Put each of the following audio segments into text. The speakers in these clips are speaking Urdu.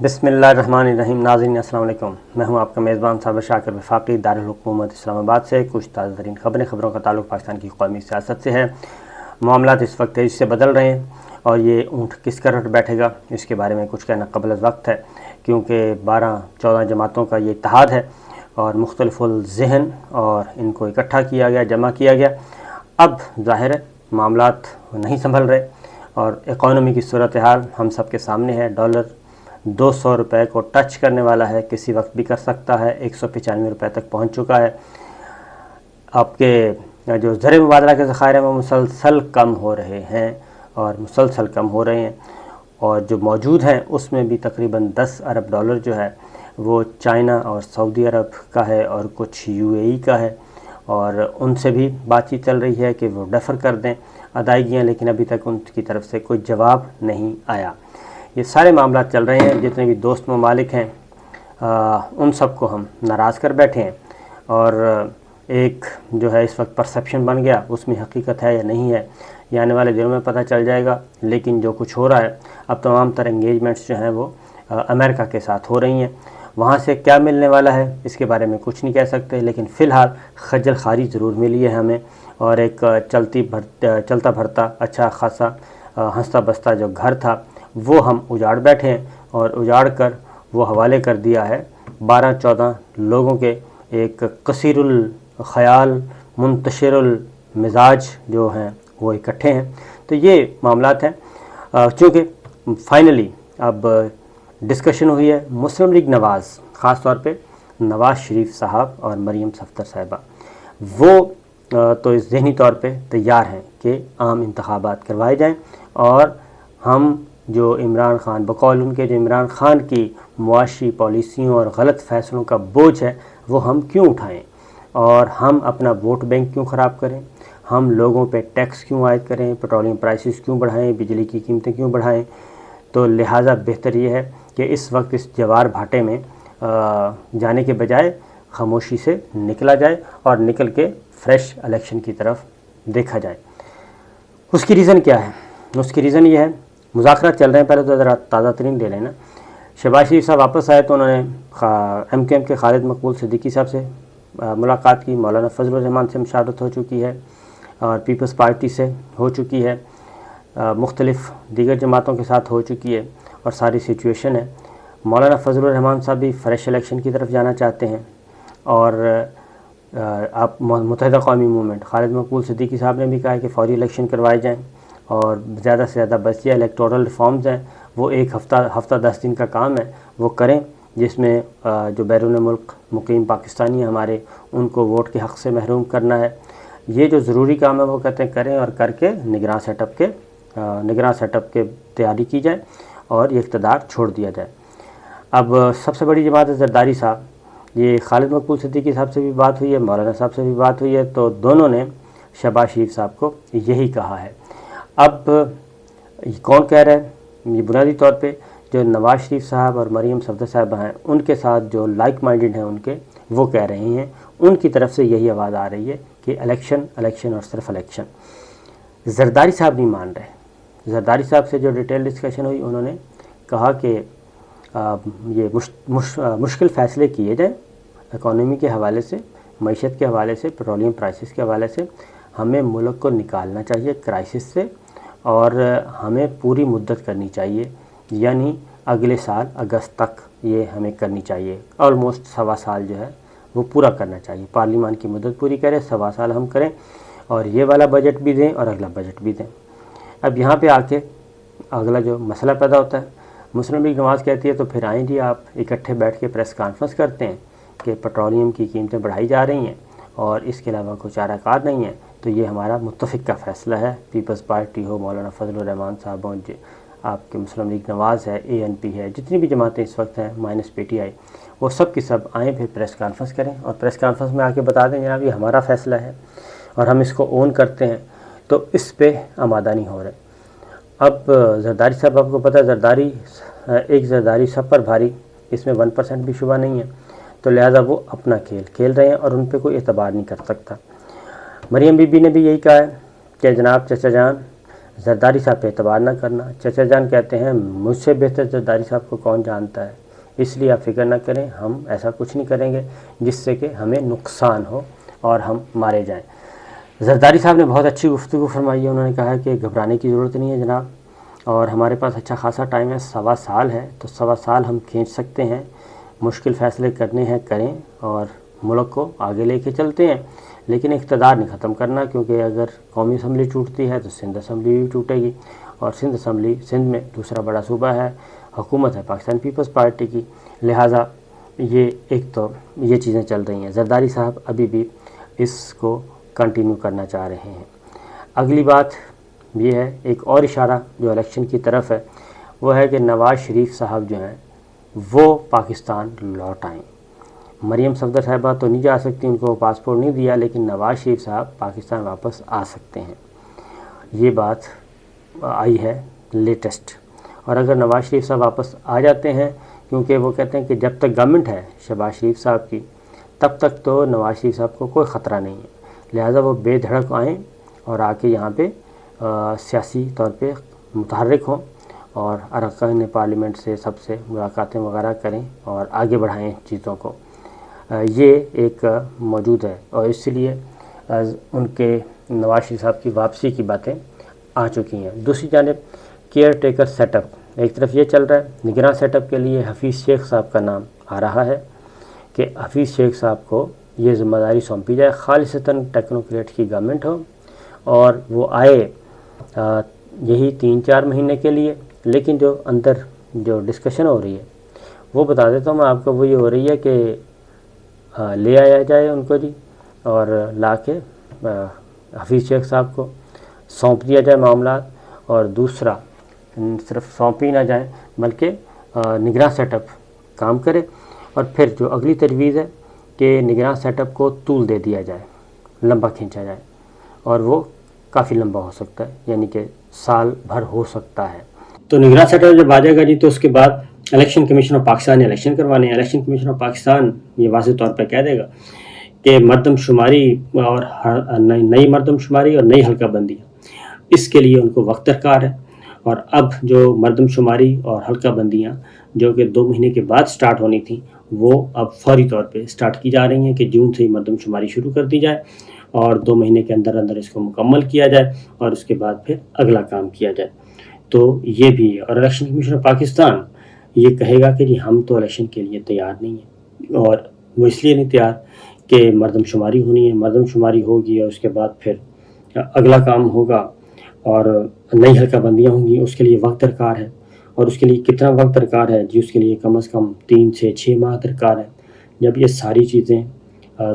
بسم اللہ الرحمن الرحیم۔ ناظرین السلام علیکم، میں ہوں آپ کا میزبان صابر شاکر وفاقی، دارالحکومت اسلام آباد سے۔ کچھ تازہ ترین خبروں کا تعلق پاکستان کی قومی سیاست سے ہے۔ معاملات اس وقت تیزی سے بدل رہے ہیں اور یہ اونٹ کس کرٹ بیٹھے گا اس کے بارے میں کچھ کہنا قبل از وقت ہے، کیونکہ 12-14 جماعتوں کا یہ اتحاد ہے اور مختلف الذہن، اور ان کو اکٹھا کیا گیا، جمع کیا گیا۔ اب ظاہر ہے معاملات نہیں سنبھل رہے اور اکانومی کی صورتحال ہم سب کے سامنے ہے۔ ڈالر 200 روپے کو ٹچ کرنے والا ہے، کسی وقت بھی کر سکتا ہے، 195 روپے تک پہنچ چکا ہے۔ آپ کے جو زر مبادلہ کے ذخائر ہیں وہ مسلسل کم ہو رہے ہیں اور جو موجود ہیں اس میں بھی تقریباً 10 ارب ڈالر جو ہے وہ چائنا اور سعودی عرب کا ہے اور کچھ UAE کا ہے، اور ان سے بھی بات چیت چل رہی ہے کہ وہ ڈیفر کر دیں ادائیگیاں، لیکن ابھی تک ان کی طرف سے کوئی جواب نہیں آیا۔ یہ سارے معاملات چل رہے ہیں، جتنے بھی دوست ممالک ہیں ان سب کو ہم ناراض کر بیٹھے ہیں، اور ایک جو ہے اس وقت پرسیپشن بن گیا، اس میں حقیقت ہے یا نہیں ہے یہ آنے والے دنوں میں پتہ چل جائے گا۔ لیکن جو کچھ ہو رہا ہے، اب تمام تر انگیجمنٹس جو ہیں وہ امریکہ کے ساتھ ہو رہی ہیں۔ وہاں سے کیا ملنے والا ہے اس کے بارے میں کچھ نہیں کہہ سکتے، لیکن فی الحال خجل خواری ضرور ملی ہے ہمیں، اور ایک چلتا بھرتا اچھا خاصا ہنستا بستا جو گھر تھا وہ ہم اجاڑ بیٹھے ہیں، اور اجاڑ کر وہ حوالے کر دیا ہے 12-14 لوگوں کے ایک قصیر الخیال منتشر المزاج جو ہیں وہ اکٹھے ہیں۔ تو یہ معاملات ہیں۔ چونکہ فائنلی اب ڈسکشن ہوئی ہے مسلم لیگ نواز، خاص طور پہ نواز شریف صاحب اور مریم صفدر صاحبہ، وہ تو اس ذہنی طور پہ تیار ہیں کہ عام انتخابات کروائے جائیں، اور ہم جو عمران خان، بقول ان کے جو عمران خان کی معاشی پالیسیوں اور غلط فیصلوں کا بوجھ ہے وہ ہم کیوں اٹھائیں، اور ہم اپنا ووٹ بینک کیوں خراب کریں، ہم لوگوں پہ ٹیکس کیوں عائد کریں، پیٹرولیم پرائسز کیوں بڑھائیں، بجلی کی قیمتیں کیوں بڑھائیں۔ تو لہٰذا بہتر یہ ہے کہ اس وقت اس جوار بھاٹے میں جانے کے بجائے خاموشی سے نکلا جائے اور نکل کے فریش الیکشن کی طرف دیکھا جائے۔ اس کی ریزن کیا ہے؟ اس کی ریزن یہ ہے، مذاکرات چل رہے ہیں۔ پہلے تو ذرا تازہ ترین لے لینا۔ شہباز شریف صاحب واپس آئے تو انہوں نے MKM کے خالد مقبول صدیقی صاحب سے ملاقات کی، مولانا فضل الرحمان سے مشاورت ہو چکی ہے، اور پیپلز پارٹی سے ہو چکی ہے، مختلف دیگر جماعتوں کے ساتھ ہو چکی ہے، اور ساری سچویشن ہے۔ مولانا فضل الرحمان صاحب بھی فریش الیکشن کی طرف جانا چاہتے ہیں، اور آپ متحدہ قومی موومنٹ خالد مقبول صدیقی صاحب نے بھی کہا ہے کہ فوری الیکشن کروائے جائیں، اور زیادہ سے زیادہ بچ الیکٹورل ریفارمز ہیں وہ ایک ہفتہ 10 دن کا کام ہے وہ کریں، جس میں جو بیرون ملک مقیم پاکستانی ہیں ہمارے، ان کو ووٹ کے حق سے محروم کرنا ہے۔ یہ جو ضروری کام ہے وہ کہتے ہیں کریں، اور کر کے نگراں سیٹ اپ کے تیاری کی جائے اور یہ اقتدار چھوڑ دیا جائے۔ اب سب سے بڑی جماعت ہے زرداری صاحب، یہ خالد مقبول صدیقی صاحب سے بھی بات ہوئی ہے، مولانا صاحب سے بھی بات ہوئی ہے، تو دونوں نے شہباز شریف صاحب کو یہی کہا ہے۔ اب کون کہہ رہا ہے؟ یہ بنیادی طور پہ جو نواز شریف صاحب اور مریم صفدر صاحبہ ہیں ان کے ساتھ جو لائک مائنڈڈ ہیں ان کے، وہ کہہ رہے ہیں، ان کی طرف سے یہی آواز آ رہی ہے کہ الیکشن اور صرف الیکشن۔ زرداری صاحب نہیں مان رہے۔ زرداری صاحب سے جو ڈیٹیل ڈسکشن ہوئی، انہوں نے کہا کہ یہ مشکل فیصلے کیے جائیں اکانومی کے حوالے سے، معیشت کے حوالے سے، پیٹرولیم پرائسز کے حوالے سے۔ ہمیں ملک کو نکالنا چاہیے کرائسس سے، اور ہمیں پوری مدت کرنی چاہیے، یعنی اگلے سال اگست تک یہ ہمیں کرنی چاہیے۔ آلموسٹ 1.25 سال جو ہے وہ پورا کرنا چاہیے، پارلیمان کی مدت پوری کریں، 1.25 سال ہم کریں، اور یہ والا بجٹ بھی دیں اور اگلا بجٹ بھی دیں۔ اب یہاں پہ آ کے اگلا جو مسئلہ پیدا ہوتا ہے، مسلم لیگ نواز کہتی ہے تو پھر آئیں جی آپ اکٹھے بیٹھ کے پریس کانفرنس کرتے ہیں کہ پیٹرولیم کی قیمتیں بڑھائی جا رہی ہیں اور اس کے علاوہ کوئی چارہ کار نہیں ہے، تو یہ ہمارا متفق کا فیصلہ ہے، پیپلز پارٹی ہو، مولانا فضل الرحمان صاحب ہوں، آپ کے مسلم لیگ نواز ہے، ANP ہے، جتنی بھی جماعتیں اس وقت ہیں مائنس PTI، وہ سب کی سب آئیں، پھر پریس کانفرنس کریں اور پریس کانفرنس میں آ کے بتا دیں جناب یہ ہمارا فیصلہ ہے اور ہم اس کو اون کرتے ہیں۔ تو اس پہ آمادہ نہیں ہو رہے۔ اب زرداری صاحب، آپ کو پتہ ہے ایک زرداری سب پر بھاری، اس میں 1% بھی شبہ نہیں ہے، تو لہٰذا وہ اپنا کھیل کھیل رہے ہیں اور ان پہ کوئی اعتبار نہیں کر سکتا۔ مریم بی بی نے بھی یہی کہا ہے کہ جناب چچا جان زرداری صاحب پہ اعتبار نہ کرنا۔ چچا جان کہتے ہیں مجھ سے بہتر زرداری صاحب کو کون جانتا ہے، اس لیے آپ فکر نہ کریں، ہم ایسا کچھ نہیں کریں گے جس سے کہ ہمیں نقصان ہو اور ہم مارے جائیں۔ زرداری صاحب نے بہت اچھی گفتگو فرمائی ہے، انہوں نے کہا کہ گھبرانے کی ضرورت نہیں ہے جناب، اور ہمارے پاس اچھا خاصا ٹائم ہے، 1.25 سال ہے، تو 1.25 سال ہم کھینچ سکتے ہیں، مشکل فیصلے کرنے ہیں کریں اور ملک کو آگے لے کے چلتے ہیں، لیکن اقتدار نہیں ختم کرنا، کیونکہ اگر قومی اسمبلی ٹوٹتی ہے تو سندھ اسمبلی بھی ٹوٹے گی، اور سندھ میں دوسرا بڑا صوبہ ہے، حکومت ہے پاکستان پیپلز پارٹی کی، لہٰذا یہ چیزیں چل رہی ہیں۔ زرداری صاحب ابھی بھی اس کو کنٹینیو کرنا چاہ رہے ہیں۔ اگلی بات یہ ہے، ایک اور اشارہ جو الیکشن کی طرف ہے، وہ ہے کہ نواز شریف صاحب جو ہیں وہ پاکستان لوٹ آئیں۔ مریم صفدر صاحبہ تو نہیں جا سکتی، ان کو پاسپورٹ نہیں دیا، لیکن نواز شریف صاحب پاکستان واپس آ سکتے ہیں، یہ بات آئی ہے لیٹسٹ۔ اور اگر نواز شریف صاحب واپس آ جاتے ہیں، کیونکہ وہ کہتے ہیں کہ جب تک گورنمنٹ ہے شہباز شریف صاحب کی، تب تک تو نواز شریف صاحب کو کوئی خطرہ نہیں ہے، لہٰذا وہ بے دھڑک آئیں اور آ کے یہاں پہ سیاسی طور پہ متحرک ہوں اور ارکان پارلیمنٹ سے سب سے ملاقاتیں وغیرہ کریں اور آگے بڑھائیں چیزوں کو۔ یہ ایک موجود ہے، اور اس لیے ان کے نواز شریف صاحب کی واپسی کی باتیں آ چکی ہیں۔ دوسری جانب کیئر ٹیکر سیٹ اپ، ایک طرف یہ چل رہا ہے، نگراں سیٹ اپ کے لیے حفیظ شیخ صاحب کا نام آ رہا ہے کہ حفیظ شیخ صاحب کو یہ ذمہ داری سونپی جائے، خالصتاً ٹیکنوکریٹ کی گورنمنٹ ہو اور وہ آئے یہی 3-4 مہینے کے لیے، لیکن جو اندر جو ڈسکشن ہو رہی ہے وہ بتا دیتا ہوں میں آپ کو، وہ یہ ہو رہی ہے کہ لے آیا جائے ان کو جی، اور لا کے حفیظ شیخ صاحب کو سونپ دیا جائے معاملات، اور دوسرا صرف سونپی نہ جائیں بلکہ نگراں سیٹ اپ کام کرے، اور پھر جو اگلی تجویز ہے کہ نگراں سیٹ اپ کو طول دے دیا جائے، لمبا کھینچا جائے، اور وہ کافی لمبا ہو سکتا ہے، یعنی کہ سال بھر ہو سکتا ہے۔ تو نگراں سیٹ اپ جب آ جائے گا جی، تو اس کے بعد الیکشن کمیشن آف پاکستان نے الیکشن کروانے ہیں۔ الیکشن کمیشن آف پاکستان یہ واضح طور پہ کہہ دے گا کہ مردم شماری اور نئی مردم شماری اور نئی حلقہ بندی، اس کے لیے ان کو وقت درکار ہے، اور اب جو مردم شماری اور حلقہ بندیاں جو کہ 2 مہینے کے بعد سٹارٹ ہونی تھیں، وہ اب فوری طور پہ سٹارٹ کی جا رہی ہیں کہ جون سے ہی مردم شماری شروع کر دی جائے اور 2 مہینے کے اندر اندر اس کو مکمل کیا جائے، اور اس کے بعد پھر اگلا کام کیا جائے۔ تو یہ بھی ہے، اور الیکشن کمیشن آف پاکستان یہ کہے گا کہ جی ہم تو الیکشن کے لیے تیار نہیں ہیں، اور وہ اس لیے نہیں تیار کہ مردم شماری ہونی ہے، مردم شماری ہوگی اور اس کے بعد پھر اگلا کام ہوگا اور نئی حلقہ بندیاں ہوں گی، اس کے لیے وقت درکار ہے، اور اس کے لیے کتنا وقت درکار ہے جی؟ اس کے لیے کم از کم 3 سے 6 ماہ درکار ہے۔ جب یہ ساری چیزیں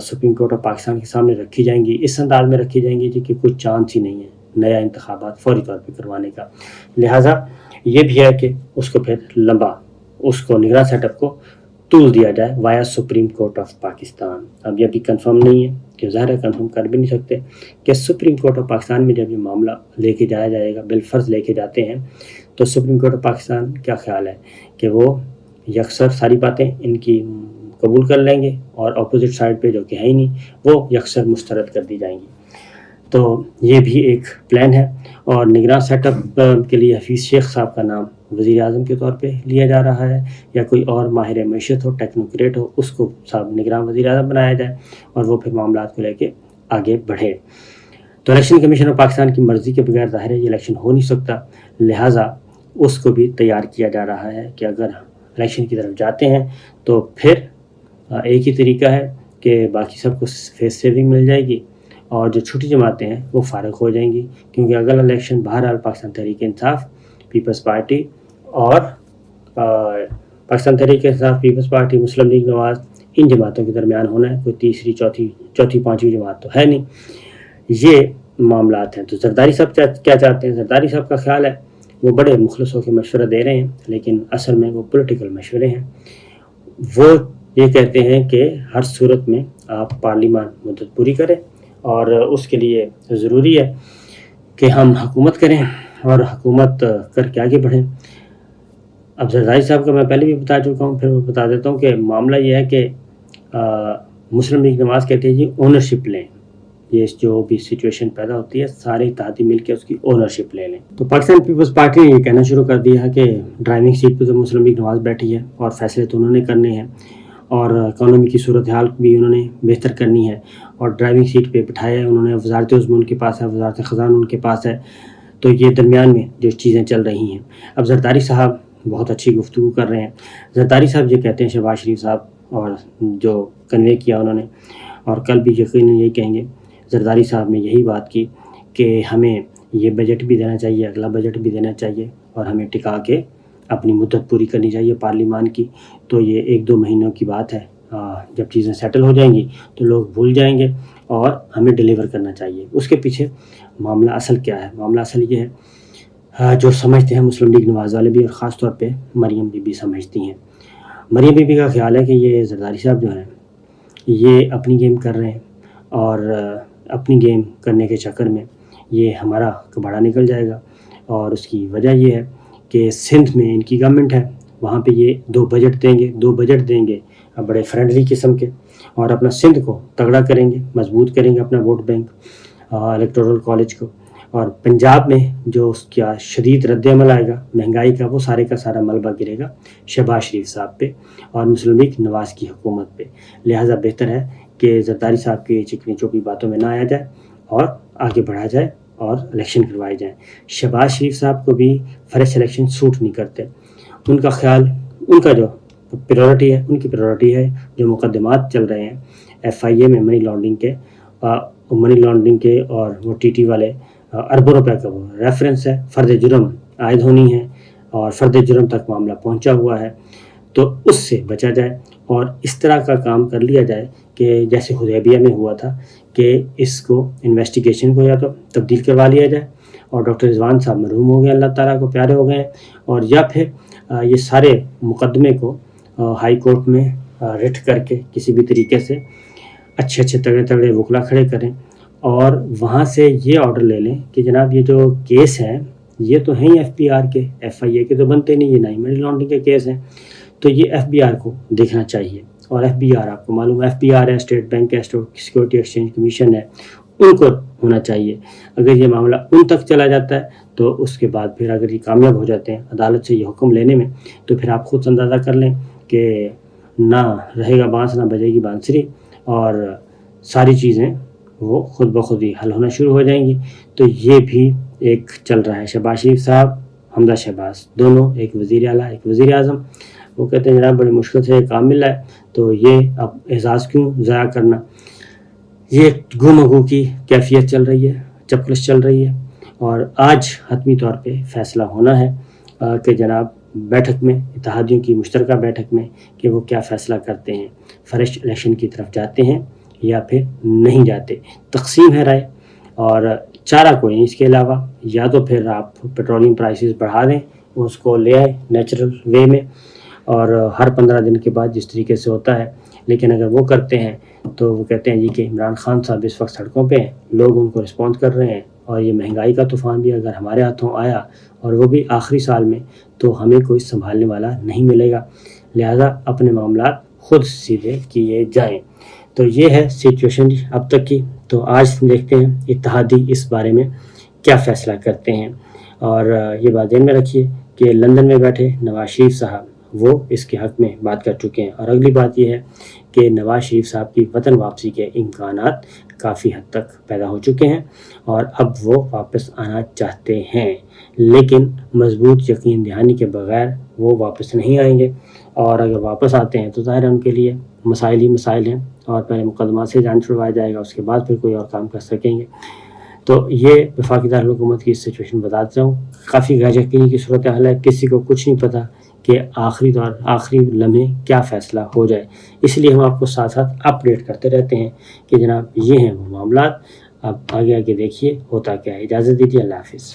سپریم کورٹ آف پاکستان کے سامنے رکھی جائیں گی، اس انداز میں رکھی جائیں گی جی کہ کوئی چانس ہی نہیں ہے نیا انتخابات فوری طور پہ کروانے کا، لہٰذا یہ بھی ہے کہ اس کو پھر لمبا، اس کو نگراں سیٹ اپ کو طول دیا جائے وایا سپریم کورٹ آف پاکستان۔ اب یہ بھی کنفرم نہیں ہے، کہ ظاہر ہے کنفرم کر بھی نہیں سکتے کہ سپریم کورٹ آف پاکستان میں جب یہ معاملہ لے کے جایا جائے گا، بالفرض لے کے جاتے ہیں، تو سپریم کورٹ آف پاکستان کیا خیال ہے کہ وہ یکسر ساری باتیں ان کی قبول کر لیں گے، اور اپوزٹ سائڈ پہ جو کہ ہے ہی نہیں، وہ یکسر مسترد کر دی جائیں گی۔ تو یہ بھی ایک پلان ہے، اور نگراں سیٹ اپ کے لیے حفیظ شیخ صاحب کا نام وزیر اعظم کے طور پہ لیا جا رہا ہے، یا کوئی اور ماہر معیشت ہو، ٹیکنوکریٹ ہو، اس کو صاحب نگراں وزیر اعظم بنایا جائے، اور وہ پھر معاملات کو لے کے آگے بڑھے۔ تو الیکشن کمیشن آف پاکستان کی مرضی کے بغیر ظاہر ہے یہ الیکشن ہو نہیں سکتا، لہٰذا اس کو بھی تیار کیا جا رہا ہے کہ اگر الیکشن کی طرف جاتے ہیں تو پھر ایک ہی طریقہ ہے کہ باقی سب کو فیس سیونگ مل جائے گی، اور جو چھوٹی جماعتیں ہیں وہ فارغ ہو جائیں گی، کیونکہ اگلا الیکشن بہرحال پاکستان تحریک انصاف، پیپلز پارٹی اور پاکستان تحریک انصاف، پیپلز پارٹی، مسلم لیگ نواز، ان جماعتوں کے درمیان ہونا ہے، کوئی تیسری چوتھی پانچویں جماعت تو ہے نہیں۔ یہ معاملات ہیں۔ تو زرداری صاحب کیا چاہتے ہیں؟ زرداری صاحب کا خیال ہے، وہ بڑے مخلص ہو کے مشورہ دے رہے ہیں، لیکن اصل میں وہ پولیٹیکل مشورے ہیں۔ وہ یہ کہتے ہیں کہ ہر صورت میں آپ پارلیمان مدت پوری کریں، اور اس کے لیے ضروری ہے کہ ہم حکومت کریں اور حکومت کر کے آگے بڑھیں۔ اب زرداری صاحب کا میں پہلے بھی بتا چکا ہوں، پھر وہ بتا دیتا ہوں کہ معاملہ یہ ہے کہ مسلم لیگ نواز کہتے ہیں جی اونرشپ لیں، یہ جو بھی سچویشن پیدا ہوتی ہے سارے اتحادی مل کے اس کی اونرشپ لے لیں. تو پاکستان پیپلز پارٹی نے یہ کہنا شروع کر دیا ہے کہ ڈرائیونگ سیٹ پہ تو مسلم لیگ نواز بیٹھی ہے اور فیصلے تو انہوں نے کرنے ہیں اور اکانومی کی صورتحال بھی انہوں نے بہتر کرنی ہے اور ڈرائیونگ سیٹ پہ بٹھایا ہے انہوں نے. وزارت عظمیٰ ان کے پاس ہے, وزارت خزانہ ان کے پاس ہے. تو یہ درمیان میں جو چیزیں چل رہی ہیں. اب زرداری صاحب بہت اچھی گفتگو کر رہے ہیں. زرداری صاحب یہ کہتے ہیں, شہباز شریف صاحب, اور جو کنوے کیا انہوں نے اور کل بھی یقیناً یہی کہیں گے, زرداری صاحب نے یہی بات کی کہ ہمیں یہ بجٹ بھی دینا چاہیے, اگلا بجٹ بھی دینا چاہیے اور ہمیں ٹکا کے اپنی مدت پوری کرنی چاہیے پارلیمان کی. تو یہ 1-2 مہینوں کی بات ہے, جب چیزیں سیٹل ہو جائیں گی تو لوگ بھول جائیں گے اور ہمیں ڈیلیور کرنا چاہیے. اس کے پیچھے معاملہ اصل کیا ہے؟ معاملہ اصل یہ ہے جو سمجھتے ہیں مسلم لیگ نواز والے بھی, اور خاص طور پہ مریم بی بی سمجھتی ہیں. مریم بی بی کا خیال ہے کہ یہ زرداری صاحب جو ہیں یہ اپنی گیم کر رہے ہیں اور اپنی گیم کرنے کے چکر میں یہ ہمارا کباڑا نکل جائے گا. اور اس کی وجہ یہ ہے کہ سندھ میں ان کی گورنمنٹ ہے, وہاں پہ یہ 2 بجٹ دیں گے بڑے فرینڈلی قسم کے, اور اپنا سندھ کو تگڑا کریں گے, مضبوط کریں گے اپنا ووٹ بینک, الیکٹورل کالج کو. اور پنجاب میں جو اس کا شدید رد عمل آئے گا مہنگائی کا, وہ سارے کا سارا ملبہ گرے گا شہباز شریف صاحب پہ اور مسلم لیگ نواز کی حکومت پہ. لہٰذا بہتر ہے کہ زرداری صاحب کی چکنی چوپی باتوں میں نہ آیا جائے اور آگے بڑھا جائے اور الیکشن کروائے جائیں. شہباز شریف صاحب کو بھی فریش الیکشن سوٹ نہیں کرتے. ان کا خیال, ان کا جو پریورٹی ہے, ان کی پریورٹی ہے جو مقدمات چل رہے ہیں FIA میں منی لانڈرنگ کے اور وہ TT والے اربوں روپے کا وہ ریفرنس ہے, فرد جرم عائد ہونی ہے اور فرد جرم تک معاملہ پہنچا ہوا ہے. تو اس سے بچا جائے اور اس طرح کا کام کر لیا جائے کہ جیسے حدیبیہ میں ہوا تھا کہ اس کو انویسٹیگیشن کو یا تو تبدیل کروا لیا جائے اور ڈاکٹر رضوان صاحب مرحوم ہو گئے, اللہ تعالیٰ کو پیارے ہو گئے ہیں, اور یا پھر یہ سارے مقدمے کو ہائی کورٹ میں رٹ کر کے کسی بھی طریقے سے اچھے تگڑے وکلا کھڑے کریں اور وہاں سے یہ آرڈر لے لیں کہ جناب یہ جو کیس ہیں یہ تو ہیں ہی FBR کے, FIA کے تو بنتے نہیں, یہ نہ ہی منی لانڈرنگ کے کیس ہیں, تو یہ FBR کو دیکھنا چاہیے. اور FBR آپ کو معلوم ہے FBR ہے, اسٹیٹ بینک ہے, سیکورٹی ایکسچینج کمیشن ہے, ان کو ہونا چاہیے. اگر یہ معاملہ ان تک چلا جاتا ہے تو اس کے بعد پھر اگر یہ کامیاب ہو جاتے ہیں عدالت سے یہ حکم لینے میں, تو پھر آپ خود اندازہ کر لیں کہ نہ رہے گا بانس نہ بجے گی بانسری, اور ساری چیزیں وہ خود بخود ہی حل ہونا شروع ہو جائیں گی. تو یہ بھی ایک چل رہا ہے. شہباز شریف صاحب, حمزہ شہباز دونوں, ایک وزیر اعلیٰ ایک وزیر اعظم, وہ کہتے ہیں جناب بڑی مشکل سے کام ملا ہے تو یہ اب اعزاز کیوں ضائع کرنا. یہ گو مگو کی کیفیت چل رہی ہے, چپکلش چل رہی ہے, اور آج حتمی طور پہ فیصلہ ہونا ہے کہ جناب بیٹھک میں, اتحادیوں کی مشترکہ بیٹھک میں, کہ وہ کیا فیصلہ کرتے ہیں, فریش الیکشن کی طرف جاتے ہیں یا پھر نہیں جاتے. تقسیم ہے رائے اور چارہ کوئی نہیں اس کے علاوہ. یا تو پھر آپ پیٹرولیم پرائسز بڑھا دیں, اس کو لے آئیں نیچرل وے میں, اور ہر 15 دن کے بعد جس طریقے سے ہوتا ہے. لیکن اگر وہ کرتے ہیں تو وہ کہتے ہیں جی کہ عمران خان صاحب اس وقت سڑکوں پہ ہیں, لوگ ان کو رسپونس کر رہے ہیں, اور یہ مہنگائی کا طوفان بھی اگر ہمارے ہاتھوں آیا اور وہ بھی آخری سال میں, تو ہمیں کوئی سنبھالنے والا نہیں ملے گا. لہذا اپنے معاملات خود سیدھے کیے جائیں. تو یہ ہے سچویشن اب تک کی. تو آج دیکھتے ہیں اتحادی اس بارے میں کیا فیصلہ کرتے ہیں. اور یہ بات ذہن میں رکھیے کہ لندن میں بیٹھے نواز شریف صاحب وہ اس کے حق میں بات کر چکے ہیں. اور اگلی بات یہ ہے کہ نواز شریف صاحب کی وطن واپسی کے امکانات کافی حد تک پیدا ہو چکے ہیں اور اب وہ واپس آنا چاہتے ہیں, لیکن مضبوط یقین دہانی کے بغیر وہ واپس نہیں آئیں گے. اور اگر واپس آتے ہیں تو ظاہر ہے ان کے لیے مسائل ہی مسائل ہیں, اور پہلے مقدمات سے جان چھڑوایا جائے گا, اس کے بعد پھر کوئی اور کام کر سکیں گے. تو یہ وفاقی دارالحکومت کی سچویشن بتاتا ہوں. کافی غیر یقینی کی صورتحال ہے, کسی کو کچھ نہیں پتہ کہ آخری لمحے کیا فیصلہ ہو جائے. اس لیے ہم آپ کو ساتھ ساتھ اپڈیٹ کرتے رہتے ہیں کہ جناب یہ ہیں وہ معاملات. اب آگے دیکھیے ہوتا کیا ہے. اجازت دیجیے, اللہ حافظ.